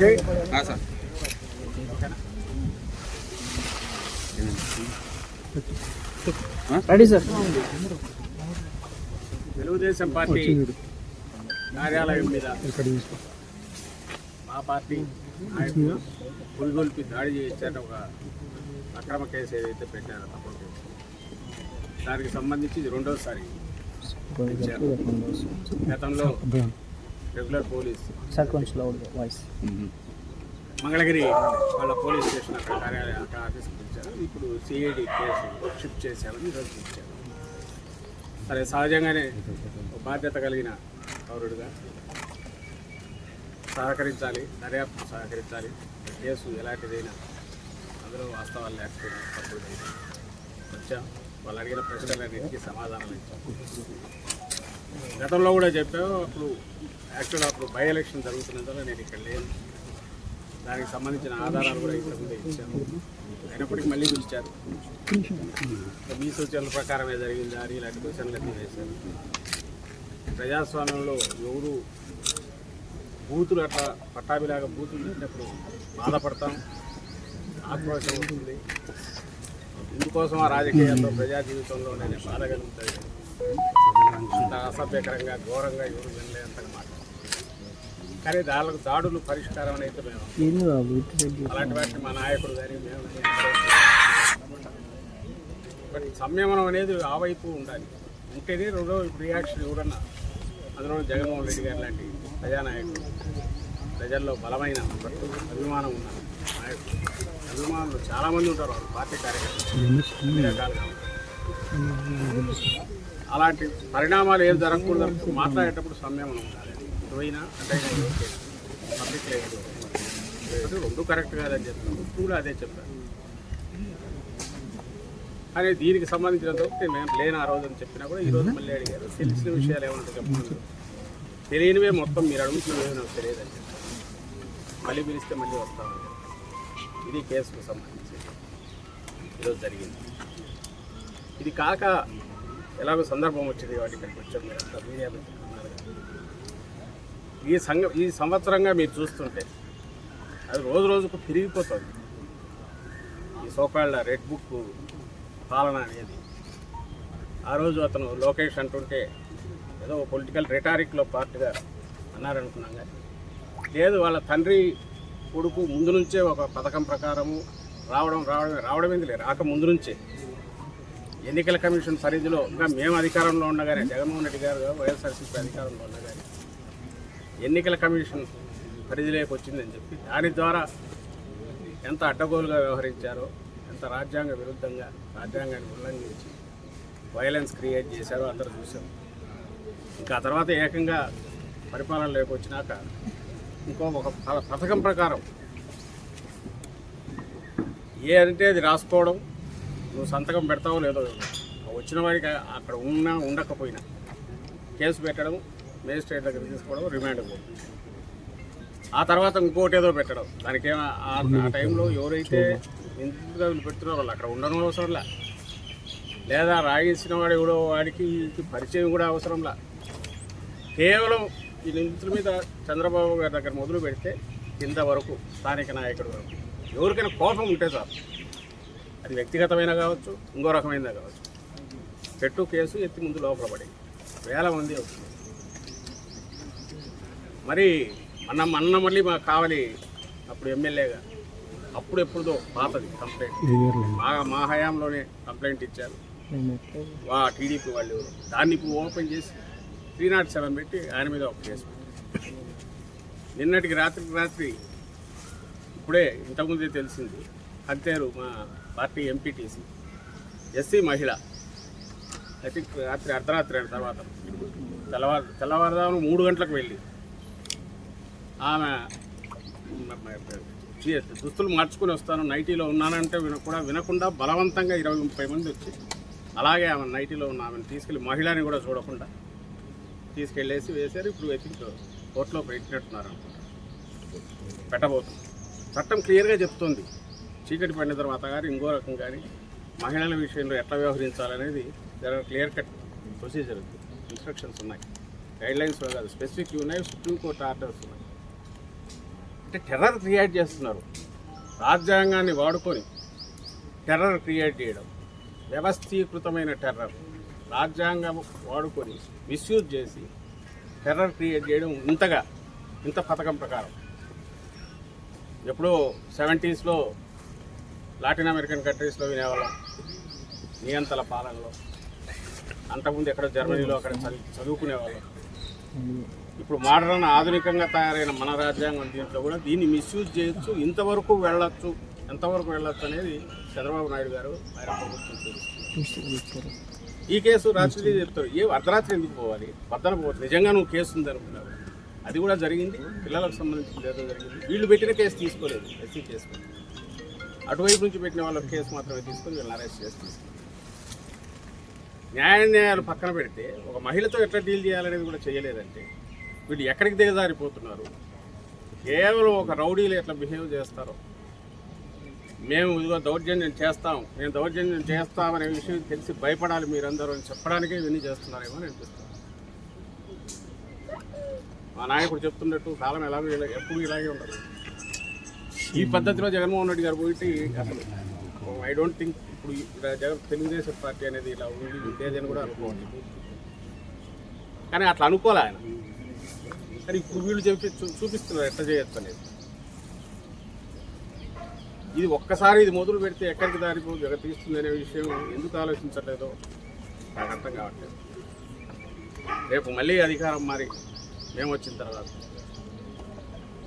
Okay sir ready sir. Telugu Desam party కార్యాలయం మీద మా పార్టీ నాయకులు పులిగొల్పి దాడి చేయించారు. ఒక అక్రమ కేసు ఏదైతే పెట్టారో తప్పుడు కేసు, దానికి సంబంధించి ఇది రెండోసారి ఇచ్చారు. గతంలో రెగ్యులర్ పోలీస్ మంగళగిరి వాళ్ళ పోలీస్ స్టేషన్ అక్కడ కార్యాలయం అక్కడ ఆఫీస్కి ఇచ్చారు. ఇప్పుడు సిఐడి కేసు షిఫ్ట్ చేశామని ఈరోజు ఇచ్చారు. సరే, సహజంగానే బాధ్యత కలిగిన పౌరుడిగా సహకరించాలి, దర్యాప్తు సహకరించాలి. కేసు ఎలాంటిదైనా అందులో వాస్తవాలు లేకపోయినా తప్పుడు వచ్చాం. వాళ్ళు అడిగిన ప్రశ్నలన్నింటికీ సమాధానాలు ఇచ్చాం. గతంలో కూడా చెప్పాము. అప్పుడు యాక్చువల్గా అప్పుడు బై ఎలక్షన్ జరుగుతున్నందువల్ల నేను ఇక్కడ లేను. దానికి సంబంధించిన ఆధారాలు కూడా ఇంతకుముందే ఇచ్చాను. అయినప్పటికీ మళ్ళీ పిలిచారు. మీ సూచనల ప్రకారమే జరిగిందా అని ఇలాంటి క్వశ్చన్లు అన్నీ వేశారు. ప్రజాస్వామ్యంలో ఎవరు బూతులు అట్లా పట్టాభిలాగా బూతులు చేసినప్పుడు బాధపడతాం, ఆక్రోశం వస్తుంది. ఇందుకోసం ఆ రాజకీయాల్లో ప్రజా జీవితంలో నేను బాధ కలుగుతుంది. అంత అసభ్యకరంగా ఘోరంగా ఎవరు వెళ్ళేంతగా మాట్లాడుతారు. కానీ దాడులు పరిష్కారం అయితే మేము అలాంటి వాటిని మా నాయకుడు కానీ మేము బట్ సంయమనం అనేది ఆ వైపు ఉండాలి. ఉంటేనే రెండో రియాక్షన్ ఎవరన్నా, అందులో జగన్మోహన్ రెడ్డి గారు లాంటి ప్రజానాయకుడు, ప్రజల్లో బలమైన అభిమానం ఉన్న నాయకుడు. అభిమానులు చాలామంది ఉంటారు, వాళ్ళు పార్టీ కార్యకర్తలు రకాలుగా. అలాంటి పరిణామాలు ఏం జరగకూడదు. మాట్లాడేటప్పుడు సంయమనం ఉండాలి. పోయినా అంటే పబ్లిక్ లేదు అంటే రెండు కరెక్ట్ కాదని చెప్తాను. కూడా అదే చెప్పాను. కానీ దీనికి సంబంధించినంత మేము లేని ఆ రోజు అని చెప్పినా కూడా ఈరోజు మళ్ళీ అడిగారు. తెలిసిన విషయాలు ఏమన్నా చెప్పండి, తెలియనివే మొత్తం మీరు అడుగుతున్నవే నాకు తెలియదని చెప్పారు. మళ్ళీ పిలిస్తే మళ్ళీ వస్తాము. ఇది కేసుకు సంబంధించి ఈరోజు జరిగింది. ఇది కాక ఎలాగో సందర్భం వచ్చింది కాబట్టి ఇక్కడికి వచ్చాం. మీరు అంతా మీడియా ఈ సంవత్సరంగా మీరు చూస్తుంటే అది రోజు రోజుకు పెరిగిపోతుంది. ఈ సోకాళ్ళ రెడ్ బుక్ పాలన అనేది. ఆ రోజు అతను లోకేష్ అంటుంటే ఏదో పొలిటికల్ రెటారిక్లో పార్ట్గా అన్నారనుకున్నాం. కానీ లేదు, వాళ్ళ తండ్రి కొడుకు ముందు నుంచే ఒక పథకం ప్రకారము రావడం ఎందుకు లేదు, రాక ముందు నుంచే ఎన్నికల కమిషన్ పరిధిలో ఇంకా మేము అధికారంలో ఉండగానే, జగన్మోహన్ రెడ్డి గారు వైఎస్ఆర్సీపీ అధికారంలో ఉండగానే ఎన్నికల కమిషన్ పరిధిలోకి వచ్చిందని చెప్పి దాని ద్వారా ఎంత అడ్డగోలుగా వ్యవహరించారో, ఎంత రాజ్యాంగ విరుద్ధంగా రాజ్యాంగాన్ని ఉల్లంఘించి వైలెన్స్ క్రియేట్ చేశారో అందరూ చూసాం. ఇంకా ఆ తర్వాత ఏకంగా పరిపాలనలోకి వచ్చినాక ఒక పథకం ప్రకారం ఏ అంటే అది రాసుకోవడం, నువ్వు సంతకం పెడతావో లేదో వచ్చిన వాడికి అక్కడ ఉన్నా ఉండకపోయినా కేసు పెట్టడం, మేజిస్ట్రేట్ దగ్గర తీసుకోవడం, రిమాండ్ పోవడం. ఆ తర్వాత ఇంకోటి ఏదో పెట్టడం. దానికి ఆ టైంలో ఎవరైతే ఇందుగా పెడుతున్నారో వాళ్ళు అక్కడ ఉండడం అవసరంలా, లేదా రాయించిన వాడు ఎవడో వాడికి పరిచయం కూడా అవసరంలా. కేవలం ఈ నిందితుల మీద చంద్రబాబు గారి దగ్గర మొదలు పెడితే కింద వరకు స్థానిక నాయకుడు వరకు ఎవరికైనా కోపం ఉంటే చాలు. అది వ్యక్తిగతమైనా కావచ్చు, ఇంకో రకమైనదా కావచ్చు. పెట్టు కేసు ఎత్తి ముందు లోపల పడి వేల మంది అవుతుంది. మరి మొన్న మళ్ళీ మాకు కావాలి అప్పుడు ఎమ్మెల్యేగా, అప్పుడు ఎప్పుడుదో పాతది కంప్లైంట్, మా హయాంలోనే కంప్లైంట్ ఇచ్చారు టీడీపీ వాళ్ళు. దాన్ని ఇప్పుడు ఓపెన్ చేసి 307 పెట్టి ఆయన మీద ఒక కేసు పెట్టి నిన్నటికి రాత్రి ఇప్పుడే ఇంతకుముందే తెలిసింది. అంతేరు మా పార్టీ ఎంపీటీసీ ఎస్సీ మహిళ, ఐ థింక్ రాత్రి అర్ధరాత్రి తర్వాత తెల్లవారుదాము 3 గంటలకు వెళ్ళి ఆమె దుస్తులు మార్చుకుని వస్తాను, నైటీలో ఉన్నానంటే వినకుండా బలవంతంగా 20-30 మంది వచ్చి అలాగే ఆమె నైటీలో ఉన్న ఆమెను తీసుకెళ్ళి, మహిళని కూడా చూడకుండా తీసుకెళ్ళేసి వేశారు. ఇప్పుడు ఐ థింక్ కోర్టులో పెట్టినట్టున్నారు, పెట్టబోతుంది. చట్టం క్లియర్గా చెప్తుంది. చీకటి పడిన తర్వాత కానీ ఇంకో రకం కానీ మహిళల విషయంలో ఎట్లా వ్యవహరించాలనేది క్లియర్ కట్ ప్రొసీజర్, ఇన్స్ట్రక్షన్స్ ఉన్నాయి. గైడ్లైన్స్లో కాదు, స్పెసిఫిక్ ఉన్నాయి. సుప్రీంకోర్టు ఆర్డర్స్ ఉన్నాయి. అంటే టెర్రర్ క్రియేట్ చేస్తున్నారు. రాజ్యాంగాన్ని వాడుకొని టెర్రర్ క్రియేట్ చేయడం, వ్యవస్థీకృతమైన టెర్రర్, రాజ్యాంగం వాడుకొని మిస్యూజ్ చేసి టెర్రర్ క్రియేట్ చేయడం ఇంత పథకం ప్రకారం. ఎప్పుడో 70s లాటిన్ అమెరికన్ కంట్రీస్లో వినేవాళ్ళం, నియంతల పాలనలో. అంతకుముందు ఎక్కడో జర్మనీలో అక్కడ చదువుకునేవాళ్ళం. ఇప్పుడు మోడర్న్ ఆధునికంగా తయారైన మన రాజ్యాంగం దీంట్లో కూడా దీన్ని మిస్యూజ్ చేయొచ్చు, ఎంతవరకు వెళ్ళొచ్చు అనేది చంద్రబాబు నాయుడు గారు ఆయన ప్రభుత్వం చూపిస్తారు. ఈ కేసు రాత్రి చెప్తారు, అర్ధరాత్రి ఎందుకు పోవాలి, పొద్దున పోవచ్చు. నిజంగా నువ్వు కేసు ఉందనుకున్నావు, అది కూడా జరిగింది. పిల్లలకు సంబంధించిన ఏదో జరిగింది. వీళ్ళు పెట్టిన కేసు తీసుకోలేదు, ఎస్సీ కేసు. అటువైపు నుంచి పెట్టిన వాళ్ళ కేసు మాత్రమే తీసుకొని వీళ్ళని అరెస్ట్ చేసి న్యాయాలు పక్కన పెడితే ఒక మహిళతో ఎట్లా డీల్ చేయాలనేది కూడా చేయలేదంటే వీళ్ళు ఎక్కడికి దిగజారిపోతున్నారు. కేవలం ఒక రౌడీలు ఎట్లా బిహేవ్ చేస్తారో, మేము ఇదిగో దౌర్జన్యం చేస్తాం, నేను దౌర్జన్యం చేస్తామనే విషయం తెలిసి భయపడాలి మీరందరూ అని చెప్పడానికే ఇవన్నీ చేస్తున్నారేమో అని అనిపిస్తుంది. మా నాయకుడు చెప్తున్నట్టు కాలం ఎప్పుడు ఇలాగే ఉండదు. ఈ పద్ధతిలో జగన్మోహన్ రెడ్డి గారు పోయి అసలు ఐ డోంట్ థింక్ ఇప్పుడు తెలుగుదేశం పార్టీ అనేది ఇలా ఉంది ఉండేదని కూడా అనుకోండి. కానీ అట్లా అనుకోలే ఆయన. కానీ ఇప్పుడు వీళ్ళు చూపిస్తున్నారు ఎట్లా చేయొచ్చు అనేది. ఇది ఒక్కసారి ఇది మొదలు పెడితే ఎక్కడికి దారిపోదు తీస్తుంది అనే విషయం ఎందుకు ఆలోచించట్లేదో నాకు అర్థం కావట్లేదు. రేపు మళ్ళీ అధికారం మారి మేము వచ్చిన తర్వాత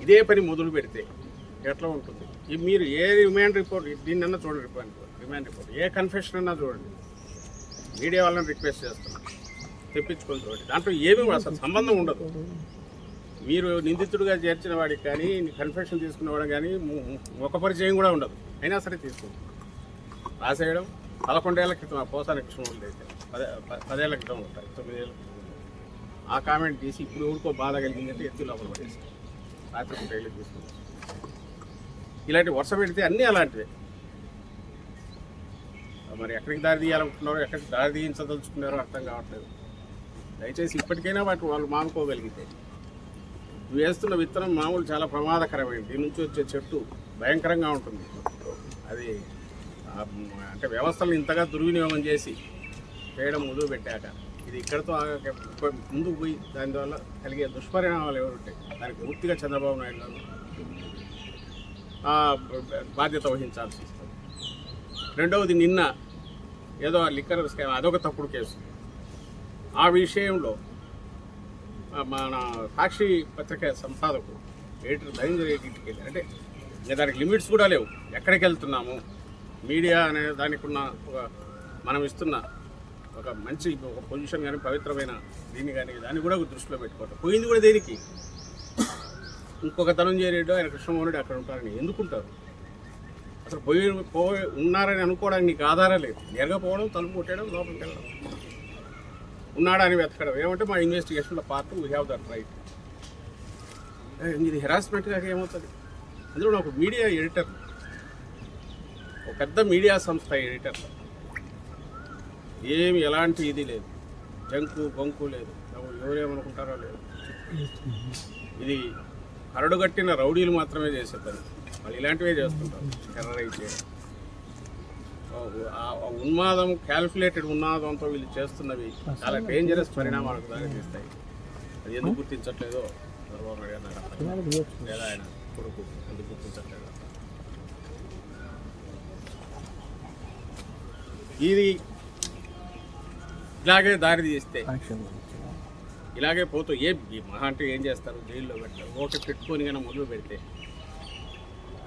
ఇదే పని మొదలు పెడితే ఎట్లా ఉంటుంది? మీరు ఏ రిమాండ్ రిపోర్ట్ దీన్నన్నా చూడండి, రిమాండ్ రిపోర్ట్ ఏ కన్ఫెషన్ అన్నా చూడండి. మీడియా వాళ్ళని రిక్వెస్ట్ చేస్తున్నాం, తెప్పించుకొని చూడండి. దాంట్లో ఏమీ అసలు సంబంధం ఉండదు. మీరు నిందితుడిగా చేర్చిన వాడికి కానీ కన్ఫెషన్ తీసుకునేవాడు కానీ ఒక పరిచయం కూడా ఉండదు. అయినా సరే తీసుకుంటాం. రాసేయడం 11 ఏళ్ల క్రితం ఆ పోసాని కృష్ణమూర్తి అయితే 10 ఏళ్ల క్రితం ఉంటాయి, 9 ఏళ్ళ క్రితం ఆ కామెంట్ తీసి ఇప్పుడు ఎవరికో బాధ కలిగిందంటే ఎత్తి లోపల పడేసి రాత్రి 1 ఏళ్ళు తీసుకుంటాం. ఇలాంటి వరుస పెడితే అన్నీ అలాంటివే. మరి ఎక్కడికి దారి తీయాలనుకుంటున్నారో, ఎక్కడికి దారి తీయించదలుచుకున్నారో అర్థం కావట్లేదు. దయచేసి ఇప్పటికైనా వాళ్ళు మానుకోగలిగితే. నువ్వు వేస్తున్న విత్తనం మామూలు చాలా ప్రమాదకరమైనది. దీని నుంచి వచ్చే చెట్టు భయంకరంగా ఉంటుంది. అది అంటే వ్యవస్థలను ఇంతగా దుర్వినియోగం చేసి చేయడం మొదలు పెట్టాక ఇది ఇక్కడితో ముందుకు పోయి దానివల్ల కలిగే దుష్పరిణామాలు ఎవరుంటాయి దానికి పూర్తిగా చంద్రబాబు నాయుడు గారు బాధ్యత వహించాల్సి వస్తుంది. రెండవది, నిన్న ఏదో లిక్కర్ స్కామ్ అదొక తప్పుడు కేసు. ఆ విషయంలో మన సాక్షి పత్రిక సంపాదకుడు ఎడిటర్ ధనంజయ రెడ్డికి వెళ్ళి, అంటే ఇంకా దానికి లిమిట్స్ కూడా లేవు. ఎక్కడికి వెళ్తున్నాము, మీడియా అనే దానికి ఉన్న మనం ఇస్తున్న ఒక మంచి ఒక పొజిషన్ కానీ పవిత్రమైన దీన్ని కానీ దాన్ని కూడా దృష్టిలో పెట్టుకోవటం. పోయింది కూడా దేనికి? ఇంకొక ధనంజయ రెడ్డి ఆయన కృష్ణమోహన్ రెడ్డి అక్కడ ఉంటారని ఎందుకుంటారు? అసలు ఉన్నారని అనుకోవడానికి నీకు ఆధారం లేదు. నేరుగా పోవడం, తలుపు కొట్టేయడం, లోపలికి వెళ్ళడం, ఉన్నాడా అని వెతకడం. ఏమంటే మా ఇన్వెస్టిగేషన్లో part we have that right. ఇది హెరాస్మెంట్ కాక ఏమవుతుంది? అందులో నాకు మీడియా ఎడిటర్, ఒక పెద్ద మీడియా సంస్థ ఎడిటర్, ఏమి ఎలాంటి ఇది లేదు, జంకు బొంకు లేదు, ఎవరేమనుకుంటారో లేదు. ఇది కరడుగట్టిన రౌడీలు మాత్రమే చేసే పని. వాళ్ళు ఇలాంటివే చేస్తుంటారు, టెర్రరైజ్ చేయడం. ఉన్మాదం, క్యాల్కులేటెడ్ ఉన్మాదంతో వీళ్ళు చేస్తున్నవి చాలా డేంజరస్ పరిణామాలకు దారితీస్తాయి. అది ఎందుకు గుర్తించట్లేదో చంద్రబాబు నాయుడు గారు లేదా ఆయన కొడుకు ఎందుకు గుర్తించట్లేదు? ఇది ఇలాగే దారి తీస్తే ఇలాగే పోతూ మహా అంటే ఏం చేస్తారు? జైల్లో పెట్టారు. ఓటు పెట్టుకొని కానీ మొదలు పెడితే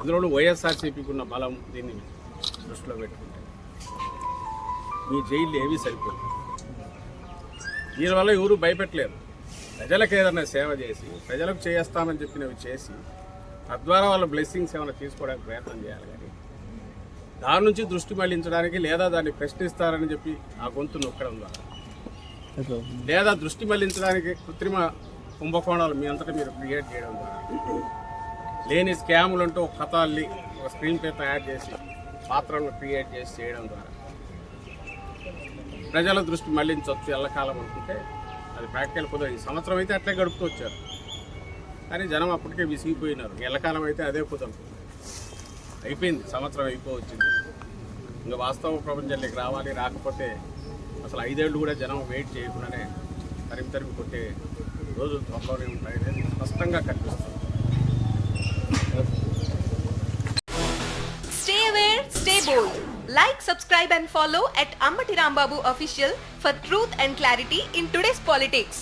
అందులో వైఎస్ఆర్సీపీకి ఉన్న బలం దీన్ని దృష్టిలో పెట్టుకుంటే మీ జైలు ఏవి సరిపోదు. దీనివల్ల ఎవరు భయపెట్టలేరు. ప్రజలకు ఏదైనా సేవ చేసి, ప్రజలకు చేస్తామని చెప్పినవి చేసి, తద్వారా వాళ్ళ బ్లెస్సింగ్స్ ఏమైనా తీసుకోవడానికి ప్రయత్నం చేయాలి. కానీ దాని నుంచి దృష్టి మళ్లించడానికి లేదా దాన్ని ప్రశ్నిస్తారని చెప్పి ఆ గొంతు నొక్కడం ద్వారా, లేదా దృష్టి మళ్లించడానికి కృత్రిమ కుంభకోణాలు మీ అంతటా మీరు క్రియేట్ చేయడం ద్వారా, లేని స్కాములు అంటూ ఒక కథ అల్లి ఒక స్క్రీన్ ప్లే తయారు చేసి పాత్రలను క్రియేట్ చేసి చేయడం ద్వారా ప్రజల దృష్టి మళ్లించవచ్చు ఎల్లకాలం అనుకుంటే అది ప్రాక్టికల్ కుదరదు. ఈ సంవత్సరం అయితే అట్లే గడుపుతూ వచ్చారు. కానీ జనం అప్పటికే విసిగిపోయినారు. ఎల్లకాలం అయితే అదే కుదరదు, అయిపోయింది, సంవత్సరం అయిపోవచ్చింది. ఇంకా వాస్తవ ప్రపంచంలోకి రావాలి, రాకపోతే అసలు 5 ఏళ్ళు కూడా జనం వెయిట్ చేయకుండానే తరిమి కొట్టే రోజులు త్వరలోనే ఉంటాయని స్పష్టంగా కనిపిస్తుంది. Stay aware, stay bold. Like, subscribe and follow at Ammati Rambabu Official for truth and clarity in today's politics.